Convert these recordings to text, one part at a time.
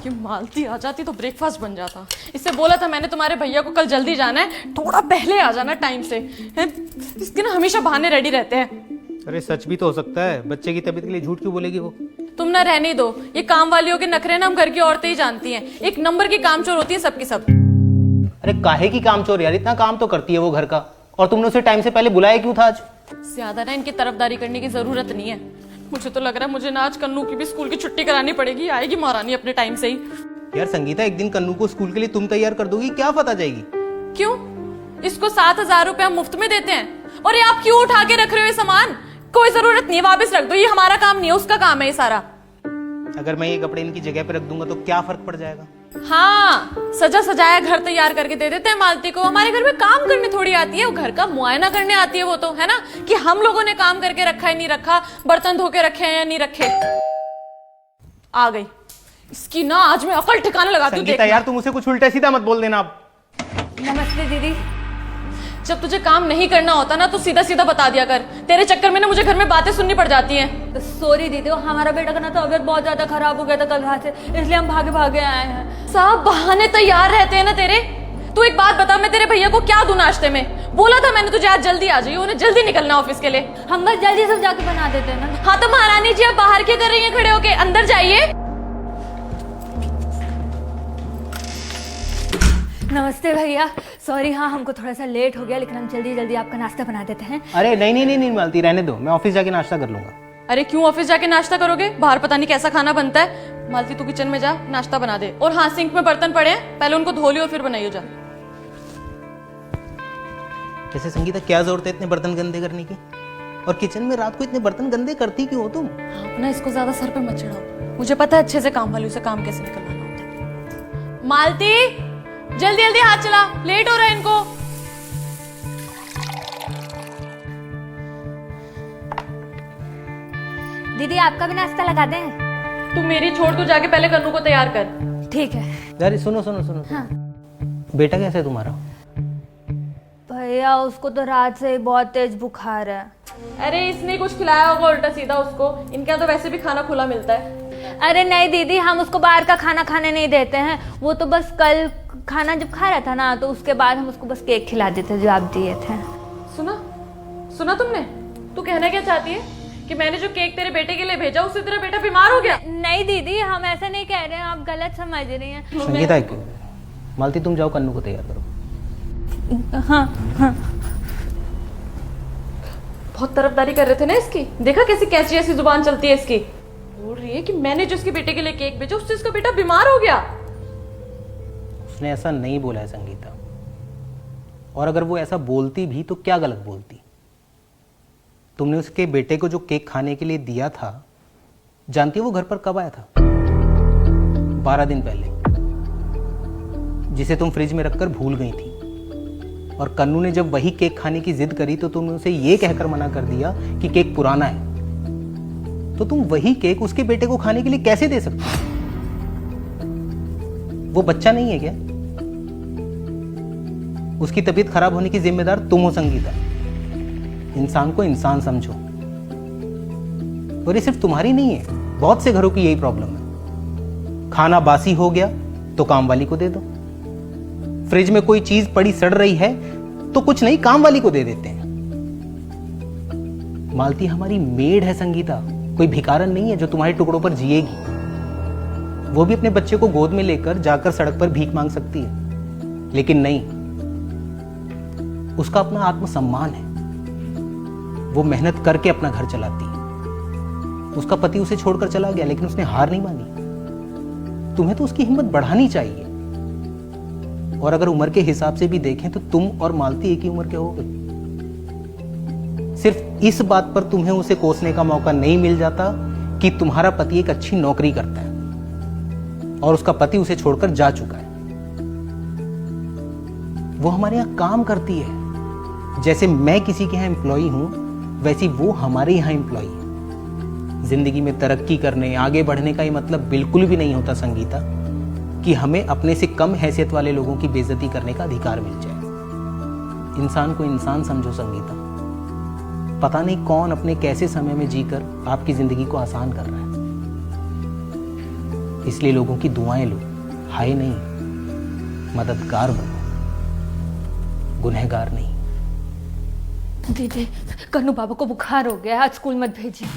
ये मालती आ जाती तो ब्रेकफास्ट बन जाता। इससे बोला था मैंने तुम्हारे भैया को कल जल्दी जाना है, थोड़ा पहले आ जाना टाइम से। इसके ना हमेशा बहाने रेडी रहते हैं। अरे सच भी तो हो सकता है, बच्चे की तबीयत के लिए झूठ क्यों बोलेगी वो? तुम ना रहने दो, ये काम वालियों के नखरे ना हम घर की औरतें ही जानती हैं। एक नंबर की कामचोर होती है सबकी सब। अरे काहे की कामचोर यार, इतना काम तो करती है वो घर का, और तुमने उसे टाइम से पहले बुलाया क्यों था आज? ज्यादा ना इनकी तरफदारी करने की जरूरत नहीं है। मुझे तो लग रहा है मुझे ना आज कन्नू की भी स्कूल की छुट्टी करानी पड़ेगी, आएगी महारानी अपने टाइम से ही। यार संगीता, एक दिन कन्नू को स्कूल के लिए तुम तैयार कर दोगी, क्या पता जाएगी? क्यों? इसको 7,000 रुपए हम मुफ्त में देते हैं और ये आप क्यों उठा के रख रहे हो ये सामान? कोई जरूरत नहीं है, वापस रख दो, ये हमारा काम नहीं है, उसका काम है ये सारा। अगर मैं ये कपड़े इनकी जगह पे रख दूंगा तो क्या फर्क पड़ जाएगा? हाँ, सजा सजाया घर तैयार करके दे देते हैं मालती को। हमारे घर में काम करने थोड़ी आती है, वो घर का मुआयना करने आती है वो तो, है ना, कि हम लोगों ने काम करके रखा है नहीं रखा, बर्तन धो के रखे हैं या नहीं रखे। आ गई इसकी ना, आज मैं अकल ठिकाने लगाती हूँ। संगीता यार, तुम उसे कुछ उल्टा सीधा मत बोल देना अब। नमस्ते दीदी। जब तुझे काम नहीं करना होता ना तो सीधा सीधा बता दिया कर। तेरे चक्कर में ना मुझे घर में बातें सुननी पड़ जाती हैं। सॉरी दीदी, हमारा बेटा का ना तबीयत बहुत ज्यादा खराब हो गया था कल रात से, इसलिए हम भागे भागे आए हैं। सब बहाने तैयार रहते हैं ना तेरे। तू एक बात बता, मैं तेरे भैया को क्या दूं नाश्ते में? बोला था मैंने तुझे आज जल्दी आ जाइए, उन्हें जल्दी निकलना ऑफिस के लिए। हम बस जल्दी सब जाके बना देते हैं ना। हाँ तो महारानी जी, अब बाहर क्या कर रही हैं खड़े होके? अंदर जाइए। नमस्ते भैया, सॉरी, हाँ हमको थोड़ा सा लेट हो गया, लेकिन हम जल्दी जल्दी आपका नाश्ता बना देते हैं। अरे नहीं नहीं नहीं नहीं मालती, रहने दो, मैं ऑफिस जाके नाश्ता कर लूंगा। अरे क्यों ऑफिस जाके नाश्ता करोगे? बाहर पता नहीं कैसा खाना बनता है। मालती तू किचन में जा, नाश्ता बना दे। और हाँ, सिंक में बर्तन पड़े हैं, पहले उनको धो लियो फिर बनाइयो जा। जैसे संगीता, क्या जरूरत है इतने बर्तन गंदे करने की? और किचन में रात को इतने बर्तन गंदे करती क्यों हो तुम? आप ना इसको ज्यादा सर पे मत चढ़ाओ, मुझे पता है अच्छे से काम वाली से काम कैसे निकलवाना होता है। मालती जल्दी जल्दी हाथ चला, लेट हो रहा है इनको। दीदी आपका भी नाश्ता लगा दें? तू मेरी छोड़, तू जाके पहले कन्नू को तैयार कर। ठीक है। यार सुनो सुनो सुनो, हाँ। बेटा कैसा है तुम्हारा? भैया उसको तो रात से ही बहुत तेज बुखार है। अरे इसने कुछ खिलाया होगा उल्टा सीधा उसको, इनका तो वैसे भी खाना खुला मिलता है। अरे नहीं दीदी, हम उसको बाहर का खाना खाने नहीं देते हैं। वो तो बस कल खाना जब खा रहा था ना, तो उसके बाद हम उसको बस केक खिला देते जो आप दिए थे। सुना सुना तुमने? तू कहना क्या चाहती है कि मैंने जो केक तेरे बेटे के लिए भेजा उससे तेरा बेटा बीमार हो गया? नहीं दीदी, हम ऐसा नहीं कह रहे हैं, आप गलत समझ रही हैं। संगीता, मालती तुम जाओ, कन्नू को तैयार करो। हाँ हाँ। बहुत तरफदारी कर रहे थे ना इसकी, देखा कैसी कैसी ऐसी जुबान चलती है इसकी। बोल रही है कि मैंने जो इसके बेटे के लिए केक भेजा उससे इसका बेटा बीमार हो गया। उसने ऐसा नहीं बोला है संगीता, और अगर वो ऐसा बोलती भी तो क्या गलत बोलती? तुमने उसके बेटे को जो केक खाने के लिए दिया था, जानती है वो घर पर कब आया था? 12 दिन पहले, जिसे तुम फ्रिज में रखकर भूल गई थी। और कन्नू ने जब वही केक खाने की जिद करी तो तुमने उसे ये कहकर मना कर दिया कि केक पुराना है। तो तुम वही केक उसके बेटे को खाने के लिए कैसे दे सकते हो? वो बच्चा नहीं है क्या? उसकी तबीयत खराब होने की जिम्मेदार तुम हो संगीता। इंसान को इंसान समझो। और ये सिर्फ तुम्हारी नहीं है, बहुत से घरों की यही प्रॉब्लम है। खाना बासी हो गया तो काम वाली को दे दो। फ्रिज में कोई चीज पड़ी सड़ रही है तो कुछ नहीं, काम वाली को दे देते हैं। मालती हमारी मेड है संगीता, कोई भिखारन नहीं है जो तुम्हारे टुकड़ों पर जिएगी। वो भी अपने बच्चे को गोद में लेकर जाकर सड़क पर भीख मांग सकती है, लेकिन नहीं, उसका अपना आत्मसम्मान है। वो मेहनत करके अपना घर चलाती है। उसका पति उसे छोड़कर चला गया, लेकिन उसने हार नहीं मानी। तुम्हें तो उसकी हिम्मत बढ़ानी चाहिए। और अगर उम्र के हिसाब से भी देखें तो तुम और मालती एक ही उम्र के हो गए। सिर्फ इस बात पर तुम्हें उसे कोसने का मौका नहीं मिल जाता कि तुम्हारा पति एक अच्छी नौकरी करता है और उसका पति उसे छोड़कर जा चुका है। वो हमारे यहां काम करती है। जैसे मैं किसी के यहां एम्प्लॉई हूं, वैसी वो हमारे यहां एम्प्लॉई है। जिंदगी में तरक्की करने, आगे बढ़ने का ये मतलब बिल्कुल भी नहीं होता संगीता कि हमें अपने से कम हैसियत वाले लोगों की बेइज्जती करने का अधिकार मिल जाए। इंसान को इंसान समझो संगीता। पता नहीं कौन अपने कैसे समय में जीकर आपकी जिंदगी को आसान कर रहा है। इसलिए लोगों की दुआएं लो, हाय नहीं, मददगार बनो, गुनहगार नहीं। दीदी कन्नू बाबा को बुखार हो गया, आज स्कूल मत भेजिए।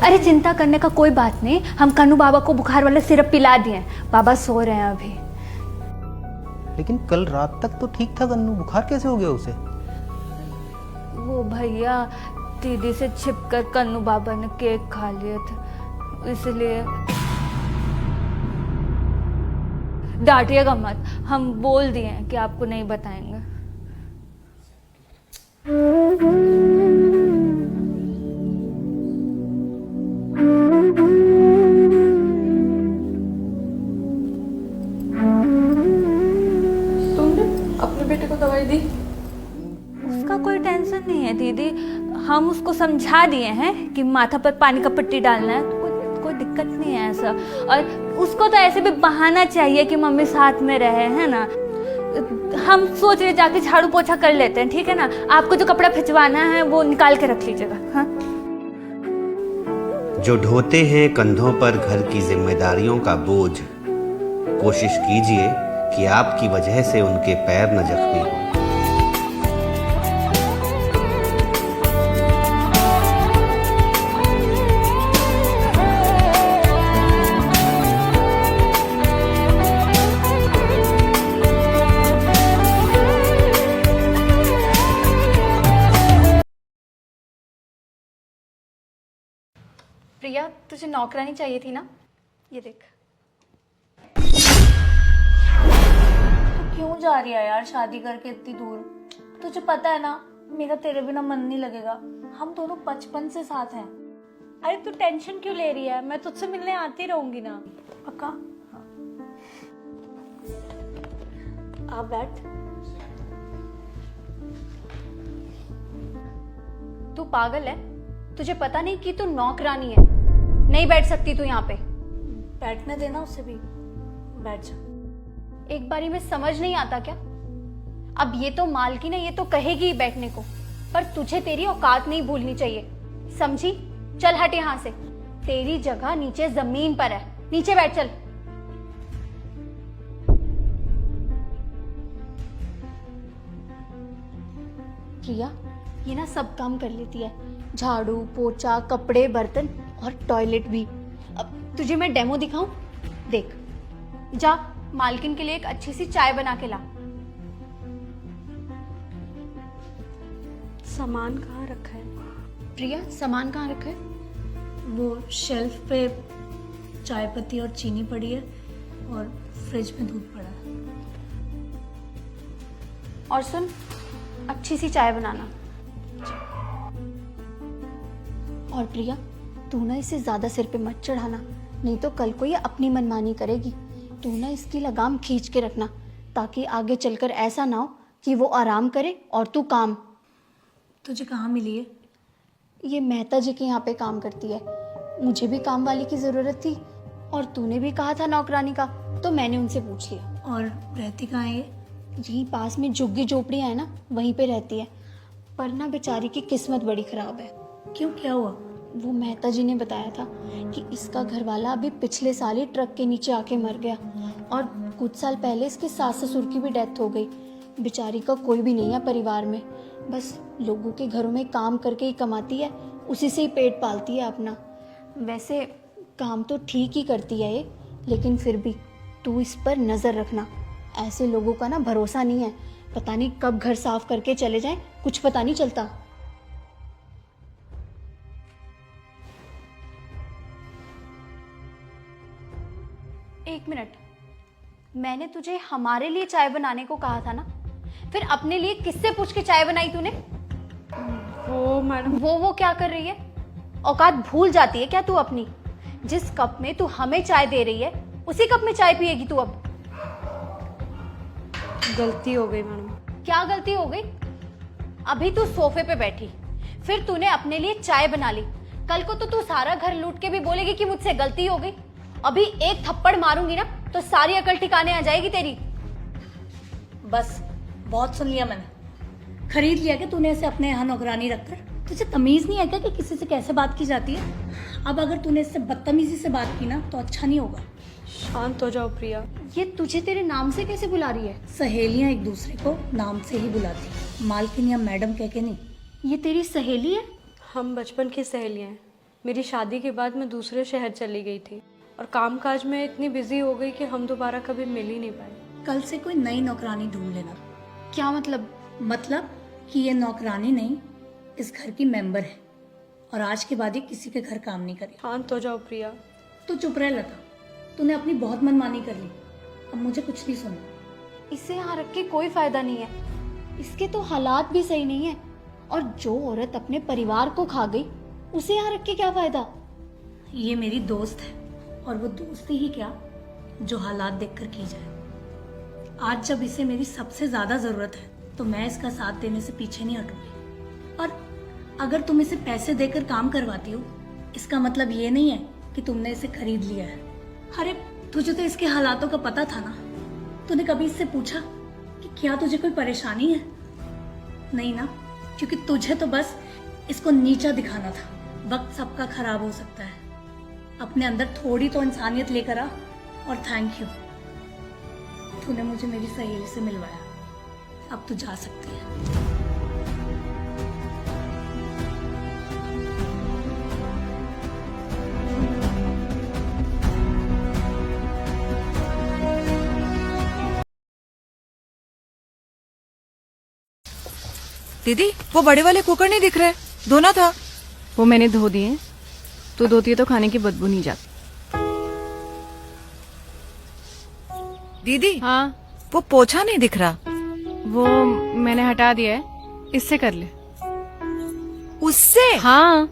अरे चिंता करने का कोई बात नहीं, हम कन्नू बाबा को बुखार वाला सिरप पिला दिए, बाबा सो रहे हैं अभी। लेकिन कल रात तक तो ठीक था कन्नू, बुखार कैसे हो गया उसे? वो भैया दीदी से छिपकर कन्नू बाबा ने केक खा लिया था, इसलिए। डांटिएगा मत, हम बोल दिए हैं कि आपको नहीं बताएंगे। तुमने अपने बेटे को दवाई दी? उसका कोई टेंशन नहीं है दीदी, हम उसको समझा दिए हैं कि माथा पर पानी का पट्टी डालना है, तो कोई दिक्कत नहीं है ऐसा। और उसको तो ऐसे भी बहाना चाहिए कि मम्मी साथ में रहे, है ना। हम सोच रहे जाके झाड़ू पोछा कर लेते हैं, ठीक है ना। आपको जो कपड़ा खिंचवाना है वो निकाल के रख लीजिएगा। हाँ, जो ढोते हैं कंधों पर घर की जिम्मेदारियों का बोझ, कोशिश कीजिए कि आपकी वजह से उनके पैर न जख्मी हों। प्रिया, तुझे नौकरानी चाहिए थी ना, ये देख। तू क्यों जा रही है यार शादी करके इतनी दूर? तुझे पता है ना मेरा तेरे बिना मन नहीं लगेगा, हम दोनों बचपन से साथ हैं। अरे तू टेंशन क्यों ले रही है, मैं तुझसे मिलने आती रहूंगी ना। पक्का? हाँ। आप बैठ। तू पागल है? तुझे पता नहीं कि तू नौकरानी है, नहीं बैठ सकती तू यहाँ पे। बैठने देना उसे भी, बैठ जा। एक बारी में समझ नहीं आता क्या? अब ये तो मालकिन है, ये तो कहेगी ही बैठने को, पर तुझे तेरी औकात नहीं भूलनी चाहिए, समझी? चल हट यहाँ से, तेरी जगह नीचे जमीन पर है, नीचे बैठ चल। प्रिया ये ना सब काम कर लेती है, झाड़ू पोछा कपड़े बर्तन और टॉयलेट भी। अब तुझे मैं डेमो दिखाऊं? देख, जा मालकिन के लिए एक अच्छी सी चाय बना के ला। सामान कहाँ रखा है? प्रिया सामान कहाँ रखा है? वो शेल्फ पे चाय पत्ती और चीनी पड़ी है और फ्रिज में दूध पड़ा है। और सुन, अच्छी सी चाय बनाना। और प्रिया तू ना इसे ज्यादा सिर पे मत चढ़ाना, नहीं तो कल को ये अपनी मनमानी करेगी। तू ना इसकी लगाम खींच के रखना, ताकि आगे चलकर ऐसा ना हो कि वो आराम करे और तू काम। तुझे कहाँ मिली है? ये मेहता जी के यहाँ पे काम करती है, मुझे भी काम वाली की जरूरत थी और तूने भी कहा था नौकरानी का, तो मैंने उनसे पूछ लिया। और रहती कहाँ है ये? यहीं पास में झुग्गी झोपड़ियाँ है ना, वहीं पे रहती है। पर ना बेचारी की किस्मत बड़ी खराब है। क्यों, क्या हुआ? वो मेहता जी ने बताया था कि इसका घरवाला अभी पिछले साल ही ट्रक के नीचे आके मर गया और कुछ साल पहले इसके सास ससुर की भी डेथ हो गई। बेचारी का कोई भी नहीं है परिवार में, बस लोगों के घरों में काम करके ही कमाती है, उसी से ही पेट पालती है अपना। वैसे काम तो ठीक ही करती है ये, लेकिन फिर भी तू इस पर नज़र रखना। ऐसे लोगों का ना भरोसा नहीं है, पता नहीं कब घर साफ करके चले जाएं, कुछ पता नहीं चलता। एक मिनट, मैंने तुझे हमारे लिए चाय बनाने को कहा था ना, फिर अपने लिए किससे पूछ के चाय बनाई तूने? वो मैडम, वो क्या कर रही है? औकात भूल जाती है क्या तू अपनी? जिस कप में तू हमें चाय दे रही है उसी कप में चाय पिएगी तू अब? गलती हो गई मैडम। क्या गलती हो गई? अभी तू सोफे पे बैठी, फिर तूने अपने लिए चाय बना ली, कल को तो तू सारा घर लूट के भी बोलेगी कि मुझसे गलती हो गई। अभी एक थप्पड़ मारूंगी ना तो सारी अकल ठिकाने आ जाएगी तेरी। बस बहुत सुन लिया मैंने, खरीद लिया कि तूने इसे अपने यहाँ नौकरानी रखकर। तुझे तमीज नहीं है क्या कि किसी से कैसे बात की जाती है? अब अगर तूने इससे बदतमीजी से बात की ना तो अच्छा नहीं होगा। शांत हो जाओ प्रिया। ये तुझे तेरे नाम से कैसे बुला रही है? सहेलियां एक दूसरे को नाम से ही बुलाती, मालकिन या मैडम कह के नहीं। ये तेरी सहेली है? हम बचपन की सहेलियां हैं। मेरी शादी के बाद मैं दूसरे शहर चली गई थी और कामकाज में इतनी बिजी हो गई कि हम दोबारा कभी मिल ही नहीं पाए। कल से कोई नई नौकरानी ढूंढ लेना। क्या मतलब? मतलब कि ये नौकरानी नहीं, इस घर की मेंबर है और आज के बाद ये किसी के घर काम नहीं करेगी। शांत हो जाओ प्रिया। तो चुप रह लता, तूने अपनी बहुत मनमानी कर ली, अब मुझे कुछ नहीं सुनना। इसे यहाँ रख के कोई फायदा नहीं है। इसके तो हालात भी सही नहीं है, और जो औरत अपने परिवार को खा गई उसे यहाँ रख के क्या फायदा? ये मेरी दोस्त है और वो दोस्ती ही क्या जो हालात देखकर की जाए। आज जब इसे मेरी सबसे ज्यादा जरूरत है तो मैं इसका साथ देने से पीछे नहीं हटूंगी। और अगर तुम इसे पैसे देकर काम करवाती हो, इसका मतलब ये नहीं है कि तुमने इसे खरीद लिया है। अरे तुझे तो इसके हालातों का पता था ना। तूने कभी इससे पूछा कि क्या तुझे कोई परेशानी है? नहीं ना, क्योंकि तुझे तो बस इसको नीचा दिखाना था। वक्त सबका खराब हो सकता है, अपने अंदर थोड़ी तो इंसानियत लेकर आ। और थैंक यू, तूने मुझे मेरी सहेली से मिलवाया। अब तू जा सकती है। दीदी वो बड़े वाले कुकर नहीं दिख रहे, धोना था। वो मैंने धो दिए। तू धोती है तो खाने की बदबू नहीं जाती। दीदी हाँ, वो पोछा नहीं दिख रहा। वो मैंने हटा दिया है, इससे कर ले। उससे? हाँ।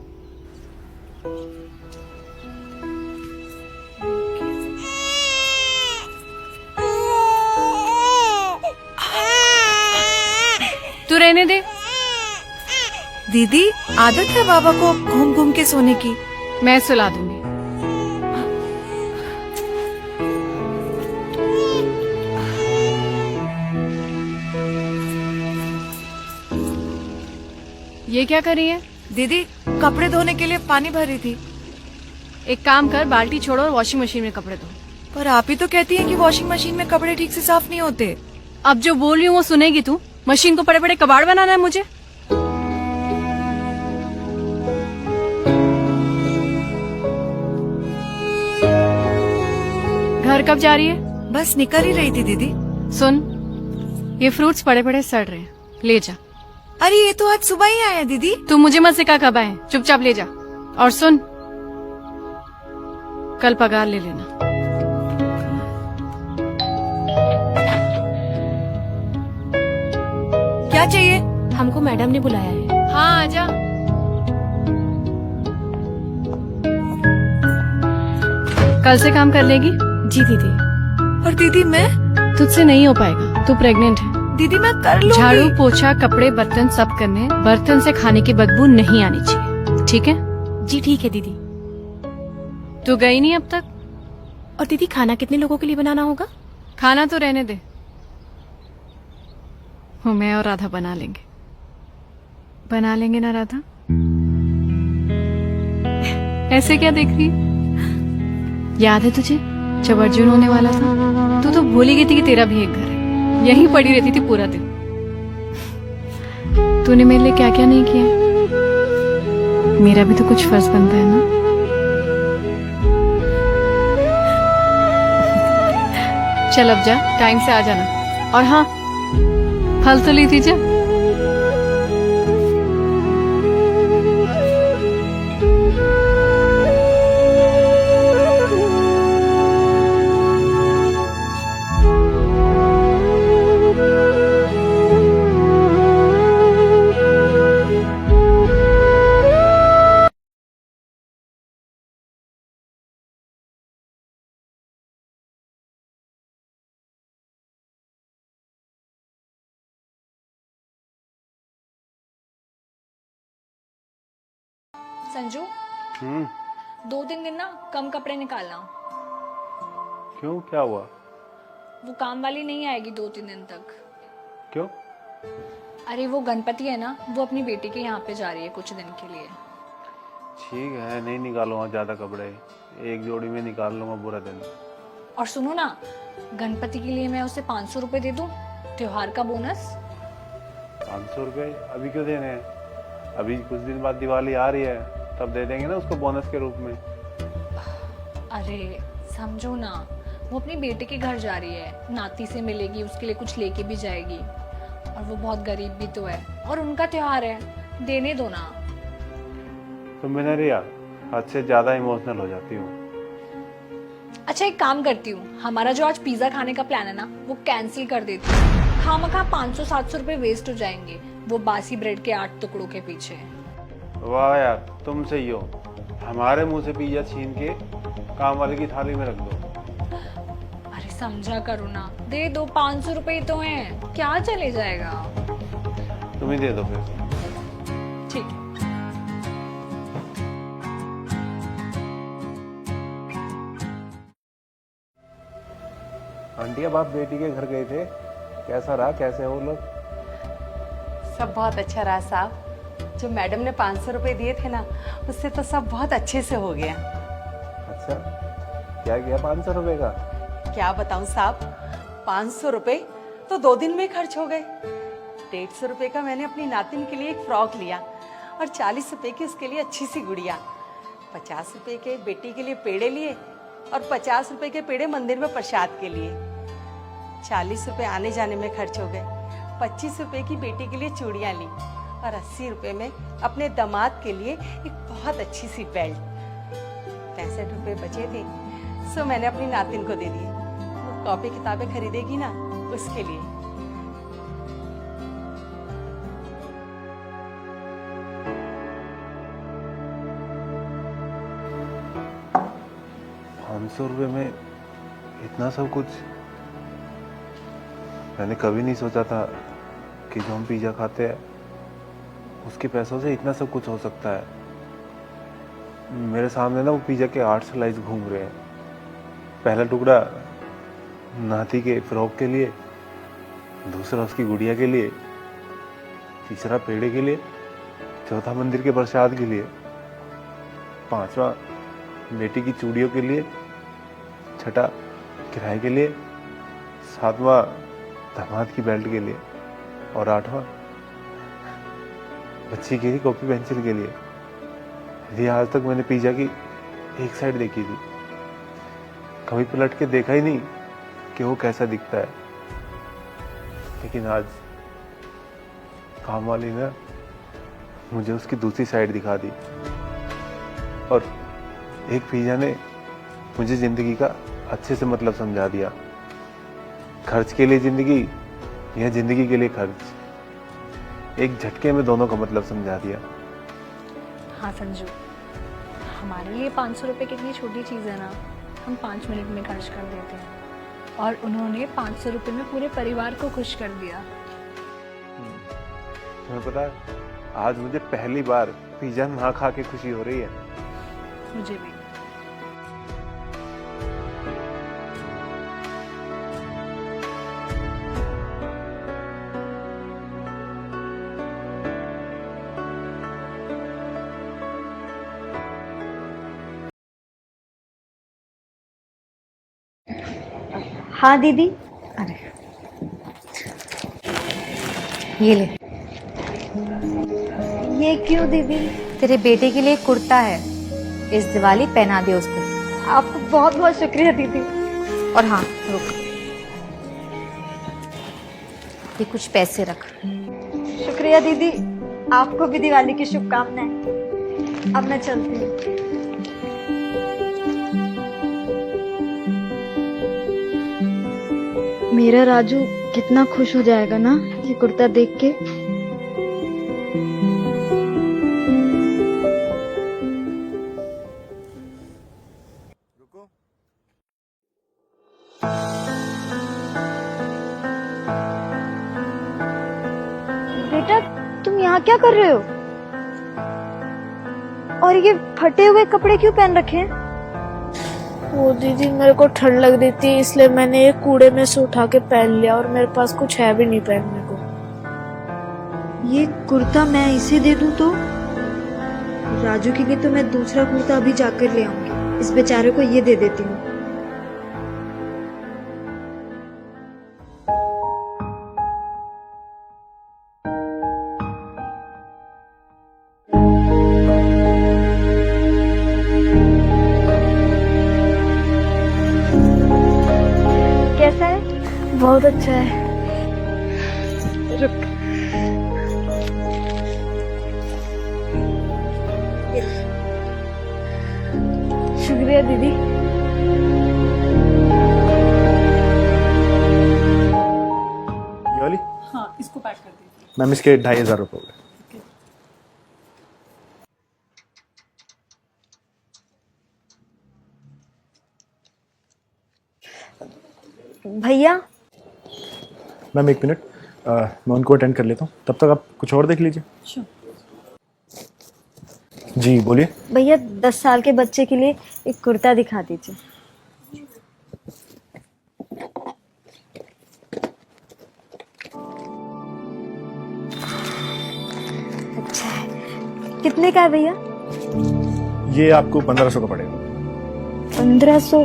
तू रहने दे। दीदी आदत है बाबा को घूम घूम के सोने की। मैं सुला दूंगी। ये क्या कर रही है? दीदी कपड़े धोने के लिए पानी भर रही थी। एक काम कर, बाल्टी छोड़ो और वॉशिंग मशीन में कपड़े धो। पर आप ही तो कहती हैं कि वॉशिंग मशीन में कपड़े ठीक से साफ नहीं होते। अब जो बोल रही हूँ वो सुनेगी तू? मशीन को बड़े बड़े कबाड़ बनाना है मुझे? घर कब जा रही है? बस निकल ही रही थी दीदी। सुन, ये फ्रूट्स पड़े पड़े सड़ रहे हैं, ले जा। अरे ये तो आज सुबह ही आया दीदी। तू मुझे मत सिखा कब आए, चुपचाप ले जा। और सुन, कल पगार ले लेना। क्या चाहिए? हमको मैडम ने बुलाया है। हाँ आजा। कल से काम कर लेगी? जी दीदी। और दीदी मैं? तुझसे नहीं हो पाएगा, तू प्रेग्नेंट है। दीदी मैं कर लूंगी। झाड़ू पोछा कपड़े बर्तन सब करने, बर्तन से खाने की बदबू नहीं आनी चाहिए, ठीक है? जी ठीक है दीदी। तू गई नहीं अब तक? और दीदी खाना कितने लोगों के लिए बनाना होगा? खाना तो रहने दे, वो मैं और राधा बना लेंगे। बना लेंगे ना राधा? ऐसे क्या देख रही? याद है तुझे जब अर्जुन होने वाला था? तू तो भूल ही गई थी कि तेरा भी एक घर है। यहीं पड़ी रहती थी पूरा दिन। तूने मेरे लिए क्या क्या नहीं किया। मेरा भी तो कुछ फर्ज बनता है ना। चल अब जा, टाइम से आ जाना। और हाँ, फल तो ली थी जा। संजू, 2-3 दिन ना कम कपड़े निकालना। क्यों, क्या हुआ? वो काम वाली नहीं आएगी 2-3 दिन तक। क्यों? अरे वो गणपति है ना, वो अपनी बेटी के यहाँ पे जा रही है कुछ दिन के लिए। ठीक है, नहीं निकालूंगा ज़्यादा कपड़े, एक जोड़ी में निकाल लूंगा पूरा दिन। और सुनो ना, गणपति के लिए मैं उसे 500 रुपए दे दूं, त्योहार का बोनस। 500 रुपये अभी क्यों देने हैं? अभी कुछ दिन बाद दिवाली आ रही है, तब दे देंगे ना उसको बोनस के रूप में। अरे समझो ना, वो अपनी बेटे के घर जा रही है, नाती से मिलेगी, उसके लिए कुछ लेके भी जाएगी, और वो बहुत गरीब भी तो है, और उनका त्योहार है, देने दो ना। तुम भी ना रिया, हद से ज्यादा इमोशनल हो जाती हो। अच्छा एक काम करती हूँ, हमारा जो आज पिज्जा खाने का प्लान है ना, वो कैंसिल कर देती हूँ। खामखा 500-700 रुपए वेस्ट हो जाएंगे वो बासी ब्रेड के 8 टुकड़ों के पीछे। वाह यार, तुम सही हो। हमारे मुंह से पिज्जा छीन के काम वाले की थाली में रख दो। अरे समझा करो ना, दे दो, 500 रुपए तो हैं, क्या चले जाएगा। तुम ही दे दो फिर। ठीक है। आंटी अब आप बेटी के घर गए थे, कैसा रहा, कैसे हो लोग? सब बहुत अच्छा रहा साहब। जो मैडम ने 500 रुपए दिए थे ना, उससे तो सब बहुत अच्छे से हो गया। अच्छा, क्या किया 500 रुपए का? क्या बताऊं साहब, 500 रुपए तो 2 दिन में खर्च हो गए। 150 रुपए का मैंने अपनी नातिन के लिए एक फ्रॉक लिया, और 40 रुपए की उसके लिए अच्छी सी गुड़िया, 50 रुपए के बेटी के लिए पेड़े लिए, और 50 रुपए के पेड़े मंदिर में प्रसाद के लिए। 40 रुपए आने जाने में खर्च हो गए। 25 रुपए की बेटी के लिए चूड़ियाँ ली, और 80 रुपए में अपने दामाद के लिए एक बहुत अच्छी सी बेल्ट। 65 रुपए बचे थे, सो मैंने अपनी नातिन को दे दिए। वो कॉपी किताबें खरीदेगी ना, उसके लिए। ₹500 में इतना सब कुछ? मैंने कभी नहीं सोचा था कि जो हम पिज्जा खाते हैं उसके पैसों से इतना सब कुछ हो सकता है। मेरे सामने ना वो पिज्जा के 8 स्लाइस घूम रहे हैं। पहला टुकड़ा नाती के फ्रॉक के लिए, दूसरा उसकी गुड़िया के लिए, तीसरा पेड़े के लिए, चौथा मंदिर के प्रसाद के लिए, 5वां बेटी की चूड़ियों के लिए, छठा किराए के लिए, 7वां दामाद की बेल्ट के लिए, और 8वां बच्ची की कॉपी पेंसिल के लिए। ये आज तक मैंने पिज्जा की एक साइड देखी थी, कभी पलट के देखा ही नहीं कि वो कैसा दिखता है। लेकिन आज काम वाली ने मुझे उसकी दूसरी साइड दिखा दी, और एक पिज्जा ने मुझे जिंदगी का अच्छे से मतलब समझा दिया। खर्च के लिए जिंदगी या जिंदगी के लिए खर्च, एक झटके में दोनों का मतलब समझा दिया। हाँ संजू, हमारे लिए 500 रुपए कितनी छोटी चीज़ है ना, हम 5 मिनट में खर्च कर देते हैं, और उन्होंने 500 रुपए में पूरे परिवार को खुश कर दिया। तुम्हें पता है, आज मुझे पहली बार पिज्जा ना खा के खुशी हो रही है। मुझे भी। हाँ दीदी। अरे ये ले, ये क्यों दीदी? तेरे बेटे के लिए कुर्ता है, इस दिवाली पहना दे उसको। आपको बहुत बहुत शुक्रिया दीदी। और हाँ रुक, ये कुछ पैसे रख। शुक्रिया दीदी, आपको भी दिवाली की शुभकामनाएं। अब मैं चलती हूँ। मेरा राजू कितना खुश हो जाएगा ना ये कुर्ता देख के। बेटा तुम यहाँ क्या कर रहे हो? और ये फटे हुए कपड़े क्यों पहन रखे हैं? वो दीदी मेरे को ठंड लग रही थी, इसलिए मैंने एक कूड़े में से उठा के पहन लिया, और मेरे पास कुछ है भी नहीं पहनने को। ये कुर्ता मैं इसे दे दूं तो? राजू के लिए तो मैं दूसरा कुर्ता अभी जाकर ले आऊंगी। इस बेचारे को ये दे देती हूँ। अच्छा है, रुक। शुक्रिया दीदी। ये वाली? हाँ, इसको पैक कर दीजिए। मैम इसके 2500 रुपये हो गए। भैया मैम एक मिनट, मैं उनको अटेंड कर लेता हूँ, तब तक आप कुछ और देख लीजिए। जी बोलिए। भैया 10 साल के बच्चे के लिए एक कुर्ता दिखा दीजिए। अच्छा है, कितने का है भैया? ये आपको 1500 का पड़ेगा। 1500?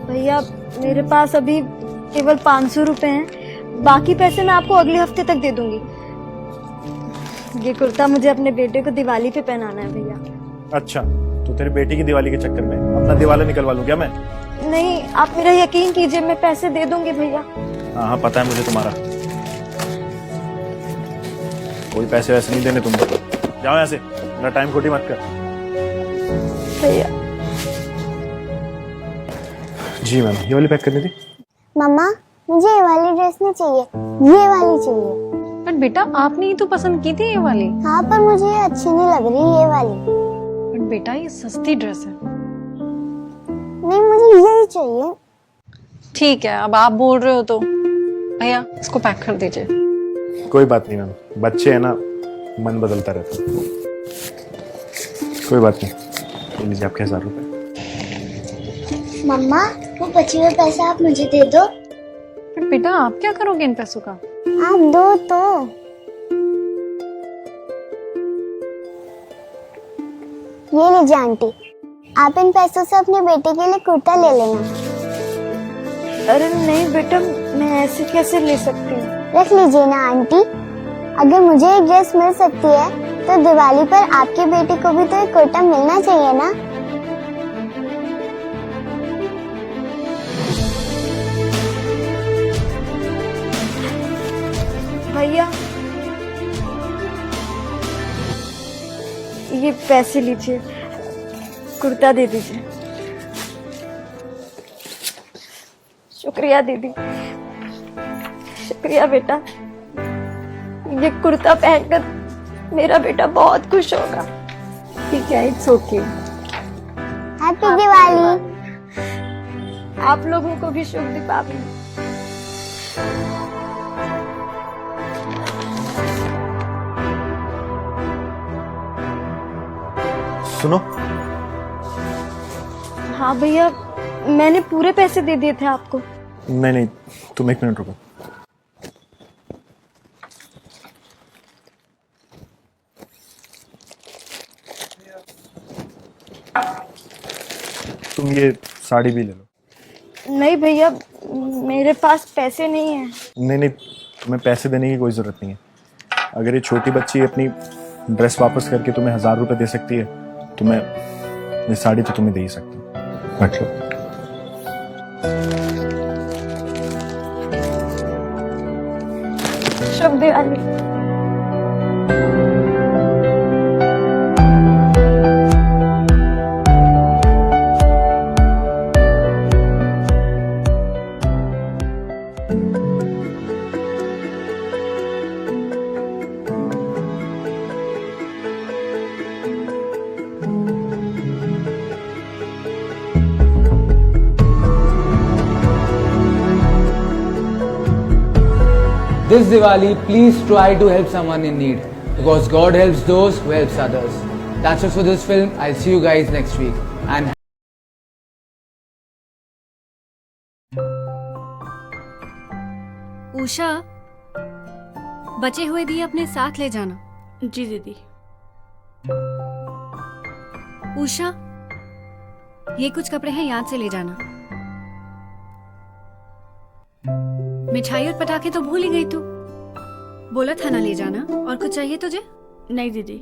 भैया मेरे पास अभी केवल 500 रुपए हैं, बाकी पैसे मैं आपको अगले हफ्ते तक दे दूंगी। ये कुर्ता मुझे अपने बेटे को दिवाली पे पहनाना है भैया। अच्छा, तो तेरे बेटी की दिवाली के चक्कर में अपना दिवाला निकलवा लूं क्या मैं? नहीं, आप मेरा यकीन कीजिए, मैं पैसे दे दूंगी भैया। हाँ हाँ पता है मुझे तुम्हारा, कोई पैसे वैसे नहीं देने तुमको। जाओ यहाँ से, मेरा टाइम खोटी मत कर। भैया जी मैम, ये वाली पैक करनी थी। मम्मा मुझे ये वाली ड्रेस नहीं चाहिए, ये वाली चाहिए। पर बेटा आपने ही तो पसंद की थी ये वाली। हाँ पर मुझे ये अच्छी नहीं लग रही ये वाली। पर बेटा ये सस्ती ड्रेस है। नहीं मुझे यही चाहिए। ठीक है, अब आप बोल रहे हो तो भैया इसको पैक कर दीजिए। कोई बात नहीं मैम, बच्चे है ना, मन बदलता रहता है। कोई बात नहीं, ले लीजिए आपके 1000 रुपए। मम्मा वो बचे हुए पैसे आप मुझे दे दो। पर बेटा आप क्या करोगे इन पैसों का? आप दो तो। ये लीजिए आंटी, आप इन पैसों से अपने बेटे के लिए कुर्ता ले लेना। अरे नहीं बेटा, मैं ऐसे कैसे ले सकती हूँ? रख लीजिए ना आंटी, अगर मुझे एक ड्रेस मिल सकती है तो दिवाली पर आपके बेटे को भी तो एक कुर्ता मिलना चाहिए ना। भैया ये पैसे लीजिए, कुर्ता दे दीजिए। शुक्रिया दीदी, शुक्रिया बेटा। ये कुर्ता पहनकर मेरा बेटा बहुत खुश होगा। ठीक है, इट्स ओके। हैप्पी दिवाली। आप लोगों को भी शुभ दीपावली। सुनो। हाँ भैया, मैंने पूरे पैसे दे दिए थे आपको। नहीं नहीं, तुम एक मिनट रुको। तुम ये साड़ी भी ले लो। नहीं भैया, मेरे पास पैसे नहीं है। नहीं नहीं, तुम्हें पैसे देने की कोई जरूरत नहीं है। अगर ये छोटी बच्ची अपनी ड्रेस वापस करके तुम्हें 1000 रुपए दे सकती है, तो मैं ये साड़ी तो तुम्हें दे ही सकती हूँ। रख लो। शुभ Diwali. This Diwali, please try to help someone in need, because God helps those who helps others. That's it for this film. I'll see you guys next week. And Usha, बचे हुए दिए अपने साथ ले जाना। जी दीदी। उषा, ये कुछ कपड़े हैं, याद से ले जाना। मिठाई और पटाखे तो भूल ही गई तू। बोला था ना ले जाना। और कुछ चाहिए तुझे? नहीं दीदी।